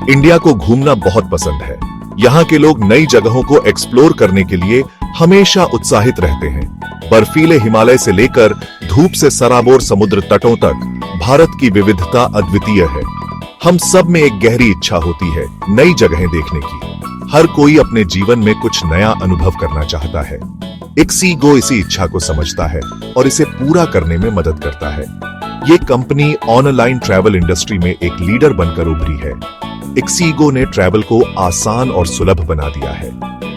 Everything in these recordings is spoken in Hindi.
इंडिया को घूमना बहुत पसंद है। यहाँ के लोग नई जगहों को एक्सप्लोर करने के लिए हमेशा उत्साहित रहते हैं। बर्फीले हिमालय से लेकर धूप से सराबोर समुद्र तटों तक भारत की विविधता अद्वितीय है। हम सब में एक गहरी इच्छा होती है नई जगहें देखने की। हर कोई अपने जीवन में कुछ नया अनुभव करना चाहता है। इक्सीगो इसी इच्छा को समझता है और इसे पूरा करने में मदद करता है। ये कंपनी ऑनलाइन ट्रैवल इंडस्ट्री में एक लीडर बनकर उभरी है। इक्सीगो ने ट्रैवल को आसान और सुलभ बना दिया है।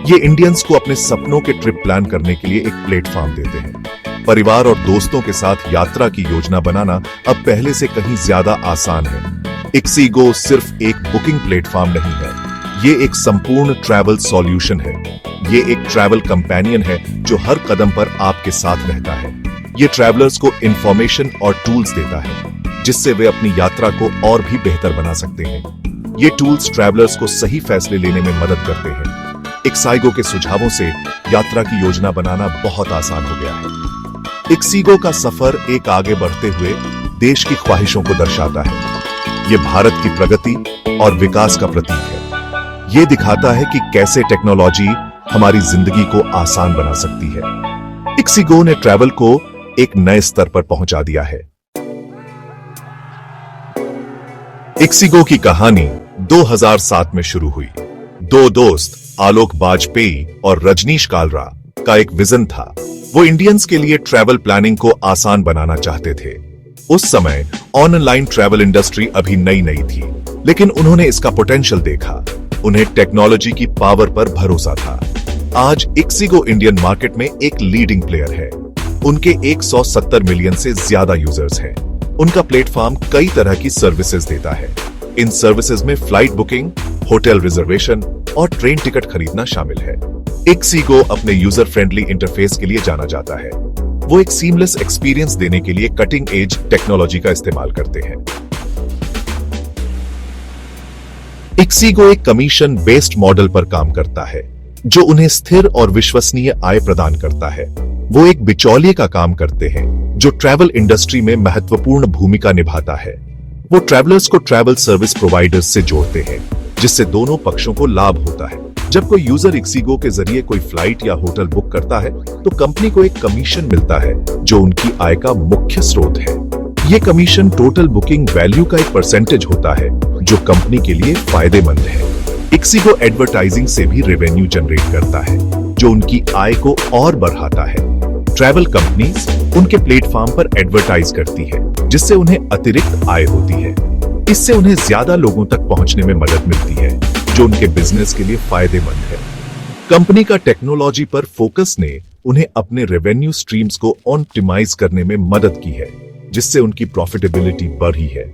ये इंडियंस को अपने सपनों के ट्रिप प्लान करने के लिए एक प्लेटफॉर्म देते हैं। परिवार और दोस्तों के साथ यात्रा की योजना बनाना अब पहले से कहीं ज्यादा आसान है। इक्सीगो सिर्फ एक बुकिंग प्लेटफॉर्म नहीं है, ये एक संपूर्ण ट्रैवल सॉल्यूशन है। ये एक ट्रैवल कंपेनियन है जो हर कदम पर आपके साथ रहता है। ये ट्रैवलर्स को इंफॉर्मेशन और टूल्स देता है जिससे वे अपनी यात्रा को और भी बेहतर बना सकते हैं। ये टूल्स ट्रैवलर्स को सही फैसले लेने में मदद करते हैं। इक्सीगो के सुझावों से यात्रा की योजना बनाना बहुत आसान हो गया है। इक्सीगो का सफर एक आगे बढ़ते हुए देश की ख्वाहिशों को दर्शाता है। ये भारत की प्रगति और विकास का प्रतीक है। ये दिखाता है कि कैसे टेक्नोलॉजी हमारी जिंदगी को आसान बना सकती है। इक्सीगो ने ट्रैवल को एक नए स्तर पर पहुंचा दिया है। इक्सीगो की कहानी 2007 में शुरू हुई। दो दोस्त आलोक बाजपेयी और रजनीश कालरा का एक विजन था। वो इंडियंस के लिए ट्रैवल प्लानिंग को आसान बनाना चाहते थे। उस समय ऑनलाइन ट्रैवल इंडस्ट्री अभी नई नई थी, लेकिन उन्होंने इसका पोटेंशियल देखा। उन्हें टेक्नोलॉजी की पावर पर भरोसा था। आज इक्सीगो इंडियन मार्केट में एक लीडिंग प्लेयर है। उनके 170 मिलियन से ज्यादा यूजर्स हैं। उनका प्लेटफॉर्म कई तरह की सर्विसेज देता है। इन सर्विसेज में फ्लाइट बुकिंग, होटल रिजर्वेशन और ट्रेन टिकट खरीदना शामिल है। इक्सीगो अपने यूजर फ्रेंडली इंटरफेस के लिए जाना जाता है। वो एक सीमलेस एक्सपीरियंस देने के लिए कटिंग एज टेक्नोलॉजी का इस्तेमाल करते हैं। इक्सीगो एक कमीशन बेस्ड मॉडल पर काम करता है जो उन्हें स्थिर और विश्वसनीय आय प्रदान करता है। वो एक बिचौलिए का काम करते हैं जो ट्रैवल इंडस्ट्री में महत्वपूर्ण भूमिका निभाता है। वो ट्रैवलर्स को ट्रैवल सर्विस प्रोवाइडर्स से जोड़ते हैं जिससे दोनों पक्षों को लाभ होता है। जब कोई यूजर इक्सीगो के जरिए कोई फ्लाइट या होटल बुक करता है तो कंपनी को एक कमीशन मिलता है जो उनकी आय का मुख्य स्रोत है। ये कमीशन टोटल बुकिंग वैल्यू का एक परसेंटेज होता है जो कंपनी के लिए फायदेमंद है। इक्सीगो एडवर्टाइजिंग से भी रेवेन्यू जनरेट करता है जो उनकी आय को और बढ़ाता है। ट्रैवल कंपनीज उनके प्लेटफॉर्म पर एडवर्टाइज करती है जिससे उन्हें अतिरिक्त आय होती है। इससे उन्हें ज्यादा लोगों तक पहुंचने में मदद मिलती है जो उनके बिजनेस के लिए फायदेमंद है। कंपनी का टेक्नोलॉजी पर फोकस ने उन्हें अपने रेवेन्यू स्ट्रीम्स को ऑप्टिमाइज करने में मदद की है जिससे उनकी प्रॉफिटेबिलिटी बढ़ी है।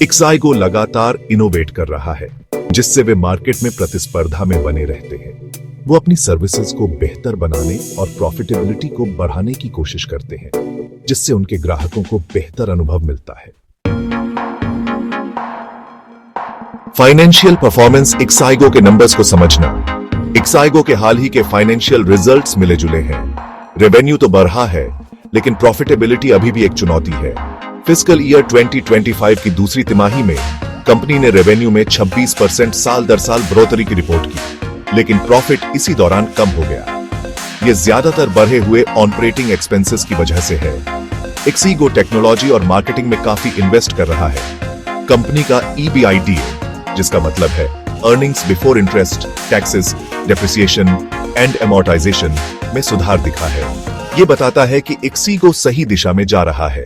इक्सीगो लगातार इनोवेट कर रहा है जिससे वे मार्केट में प्रतिस्पर्धा में बने रहते हैं। वो अपनी सर्विसेज को बेहतर बनाने और प्रॉफिटेबिलिटी को बढ़ाने की कोशिश करते हैं जिससे उनके ग्राहकों को बेहतर अनुभव मिलता है। फाइनेंशियल परफॉर्मेंस इक्सीगो के नंबर्स को समझना। इक्सीगो के हाल ही के फाइनेंशियल रिजल्ट्स मिले जुले हैं। रेवेन्यू तो बढ़ा है लेकिन प्रॉफिटेबिलिटी अभी भी एक चुनौती है। फिस्कल ईयर 2025 की दूसरी तिमाही में कंपनी ने रेवेन्यू में 26% साल दर साल बढ़ोतरी की रिपोर्ट की, लेकिन प्रॉफिट इसी दौरान कम हो गया। ये ज्यादातर बढ़े हुए ऑपरेटिंग एक्सपेंसेस की वजह से है। इक्सीगो टेक्नोलॉजी और मार्केटिंग में काफी इन्वेस्ट कर रहा है। कंपनी का EBITDA जिसका मतलब है earnings before interest, taxes, depreciation and amortisation में सुधार दिखा है। ये बताता है कि इक्सीगो सही दिशा में जा रहा है।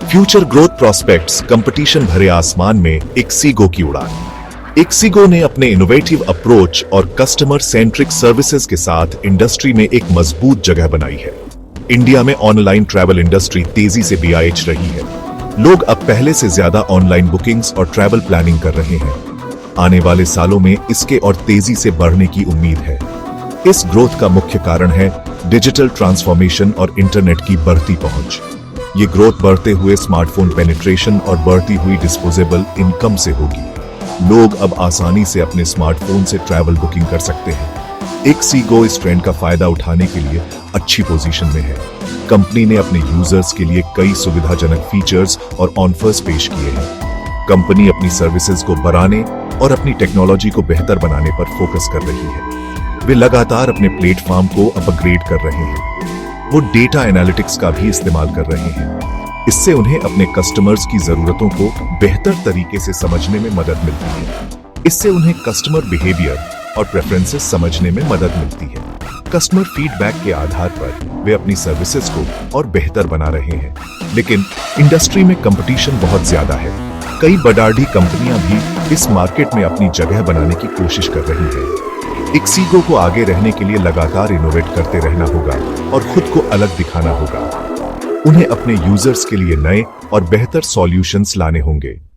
Future growth prospects. कंपटीशन भरे आसमान में इक्सीगो की उड़ान। इक्सीगो ने अपने इनोवेटिव अप्रोच और कस्टमर सेंट्रिक सर्विसेज के साथ इंडस्ट्री में एक मजबूत जगह बनाई है। इंडिया में ऑनलाइन ट्रैवल इंडस्ट्री तेजी से BIH रही है। लोग अब पहले से ज्यादा ऑनलाइन बुकिंग्स और ट्रैवल प्लानिंग कर रहे हैं। आने वाले सालों में इसके और तेजी से बढ़ने की उम्मीद है। इस ग्रोथ का मुख्य कारण है डिजिटल ट्रांसफॉर्मेशन और इंटरनेट की बढ़ती पहुंच। ये ग्रोथ बढ़ते हुए स्मार्टफोन पेनिट्रेशन और बढ़ती हुई डिस्पोजेबल इनकम से होगी। लोग अब आसानी से अपने स्मार्टफोन से ट्रैवल बुकिंग कर सकते हैं। इक्सीगो इस ट्रेंड का फायदा उठाने के लिए अच्छी पोजीशन में है। कंपनी ने अपने यूजर्स के लिए कई सुविधाजनक फीचर्स और ऑफर्स पेश किए हैं। कंपनी अपनी सर्विसेज को बढ़ाने और अपनी टेक्नोलॉजी को बेहतर बनाने पर फोकस कर रही है। वे लगातार अपने प्लेटफॉर्म को अपग्रेड कर रहे हैं। वो डेटा एनालिटिक्स का भी इस्तेमाल कर रहे हैं। इससे उन्हें अपने कस्टमर्स की जरूरतों को बेहतर तरीके से समझने में मदद मिलती है। इससे उन्हें कस्टमर बिहेवियर और प्रेफरेंसेस समझने में मदद मिलती है। कस्टमर फीडबैक के आधार पर वे अपनी सर्विसेज को और बेहतर बना रहे हैं। लेकिन इंडस्ट्री में कंपटीशन बहुत ज्यादा है। कई बड़ी कंपनियां भी इस मार्केट में अपनी जगह बनाने की कोशिश कर रही हैं। इक्सीगो को आगे रहने के लिए लगातार इनोवेट करते रहना होगा और खुद को अलग दिखाना होगा। उन्हें अपने यूजर्स के लिए नए और बेहतर सॉल्यूशंस लाने होंगे।